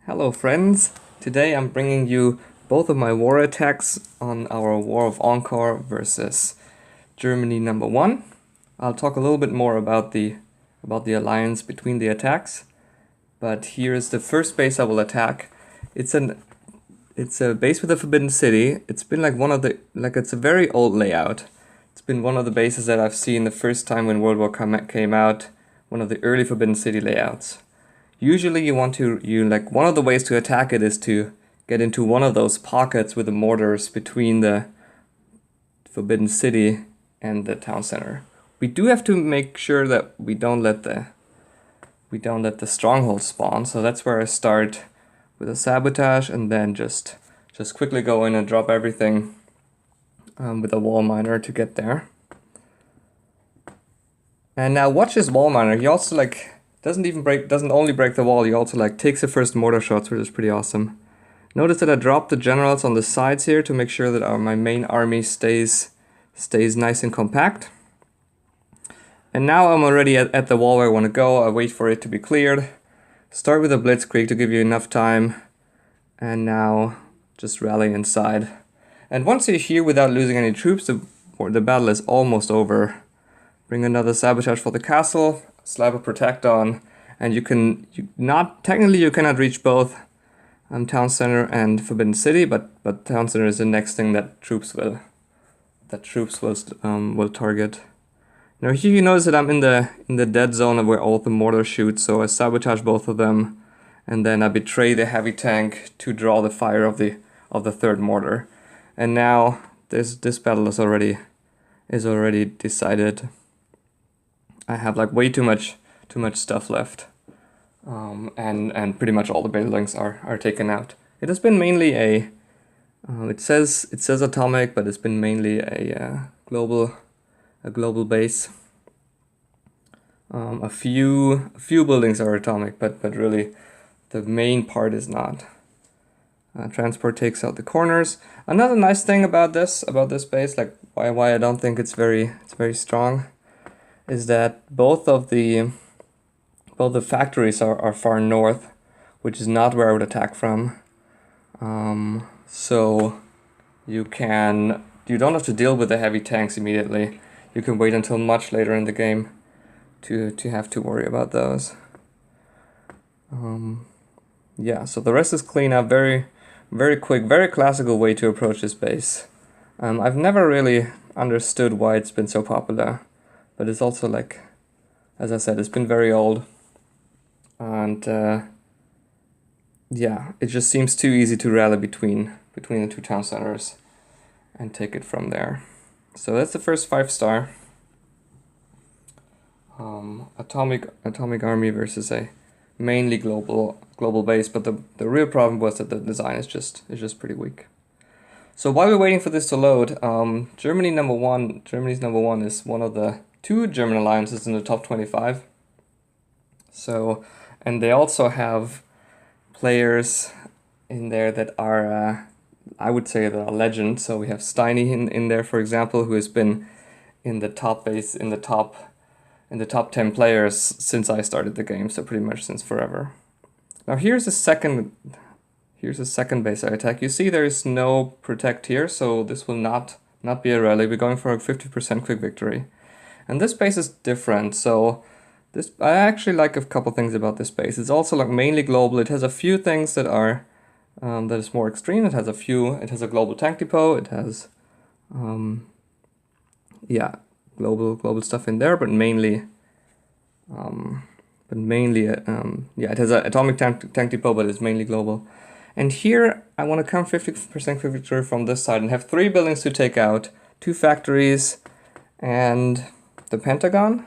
Hello friends! Today I'm bringing you both of my war attacks on our War of Encore versus Germany #1. I'll talk a little bit more about the alliance between the attacks, but here is the first base I will attack. It's a base with a forbidden city. It's been like it's a very old layout. It's been one of the bases that I've seen the first time when World War came out, one of the early forbidden city layouts. Usually one of the ways to attack it is to get into one of those pockets with the mortars between the forbidden city and the town center. We do have to make sure that we don't let the stronghold spawn, so that's where I start with a sabotage and then just quickly go in and drop everything with a wall miner to get there. And now watch this wall miner. He also doesn't only break the wall, he also takes the first mortar shots, which is pretty awesome. Notice that I dropped the generals on the sides here to make sure that my main army stays nice and compact. And now I'm already at the wall where I want to go. I wait for it to be cleared. Start with a blitzkrieg to give you enough time. And now just rally inside. And once you're here without losing any troops, the battle is almost over. Bring another sabotage for the castle. Slap a protect on, and you cannot reach both town center and forbidden city, but town center is the next thing that troops will target. Now here you notice that I'm in the dead zone of where all the mortars shoot, so I sabotage both of them, and then I betray the heavy tank to draw the fire of the third mortar. And now this battle is already decided. I have way too much stuff left, and pretty much all the buildings are taken out. It has been mainly it says atomic, but it's been mainly a global base. A few buildings are atomic, but really the main part is not. Transport takes out the corners. Another nice thing about this base, why I don't think it's very strong, is that both the factories are far north, which is not where I would attack from. So you don't have to deal with the heavy tanks immediately. You can wait until much later in the game to have to worry about those. Yeah, so the rest is clean up. Very, very quick, very classical way to approach this base. I've never really understood why it's been so popular. But it's also as I said, it's been very old. And yeah, it just seems too easy to rally between the two town centers and take it from there. So that's the first 5-star. Atomic army versus a mainly global base, but the real problem was that the design is just pretty weak. So while we're waiting for this to load, Germany's #1 is one of the 2 German alliances in the top 25. So, and they also have players in there that are, I would say, that are legends. So we have Steiny in there, for example, who has been in the top 10 players since I started the game, so pretty much since forever. Now here's the second base I attack. You see there is no protect here, so this will not be a rally. We're going for a 50% quick victory. And this base is different, so I actually like a couple things about this base. It's also mainly global. It has a few things that are that is more extreme. It has a global tank depot. It has yeah, global stuff in there, but mainly yeah, it has an atomic tank depot, but it's mainly global. And here I want to come 50% quick victory from this side and have 3 buildings to take out, 2 factories, and the Pentagon.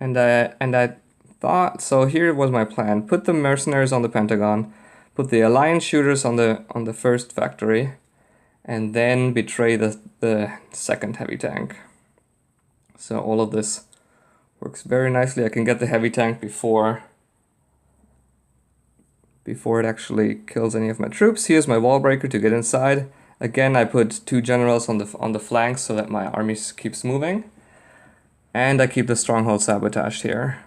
And I thought, so here was my plan: put the mercenaries on the Pentagon, put the alliance shooters on the first factory, and then betray the second heavy tank. So all of this works very nicely. I can get the heavy tank before it actually kills any of my troops. Here's my wall breaker to get inside. Again, I put 2 generals on the flanks so that my army keeps moving. And I keep the stronghold sabotaged here.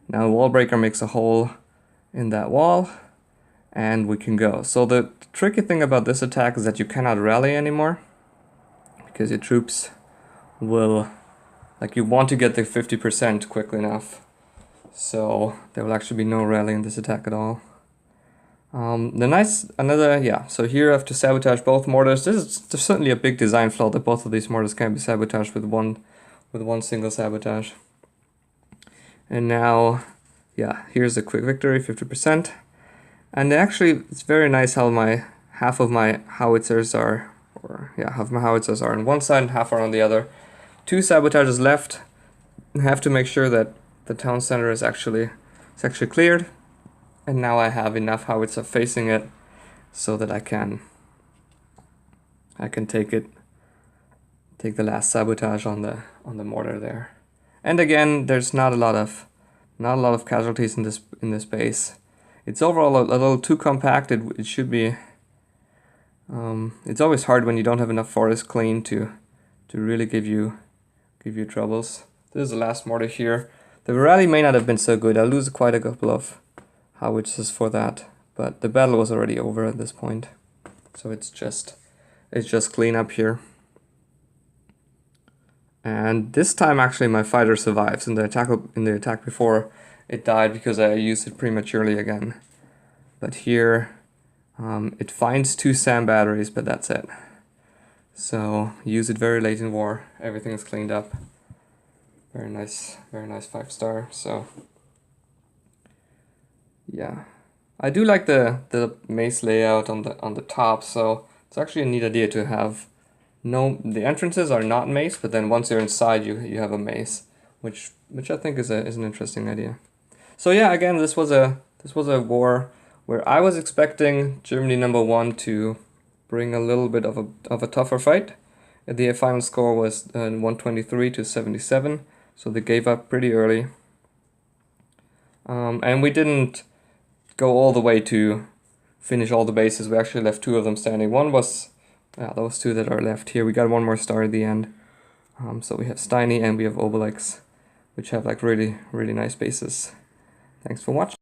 Now the wall breaker makes a hole in that wall. and we can go. So the tricky thing about this attack is that you cannot rally anymore, because your troops will, like, you want to get the 50% quickly enough. So there will actually be no rally in this attack at all. So here I have to sabotage both mortars. There's certainly a big design flaw that both of these mortars can be sabotaged with one single sabotage. And now, yeah, here's a quick victory, 50%. And actually, it's very nice how half of my howitzers are on one side and half are on the other. 2 sabotages left. I have to make sure that the town center is actually cleared. And now I have enough howitzer facing it so that I can take the last sabotage on the mortar there. And again, there's not a lot of casualties in this base. It's overall a little too compact. It should be. It's always hard when you don't have enough forest clean to really give you troubles. This is the last mortar here. The rally may not have been so good. I'll lose quite a couple of howitzers for that, but the battle was already over at this point, so it's just clean up here. And this time actually my fighter survives. In the attack before, it died because I used it prematurely again. But here it finds 2 SAM batteries, but that's it. So use it very late in war. Everything is cleaned up. Very nice 5-star. So yeah, I do like the maze layout on the top. So it's actually a neat idea to have the entrances are not maze, but then once you're inside, you have a maze, which I think is an interesting idea. So yeah, again, this was a war where I was expecting Germany #1 to bring a little bit of a tougher fight. The final score was 123 to 77, so they gave up pretty early. And we didn't go all the way to finish all the bases. We actually left 2 of them standing. One was those 2 that are left here. We got 1 more star at the end. So we have Steiny and we have Obelix, which have like really nice bases. Thanks for watching.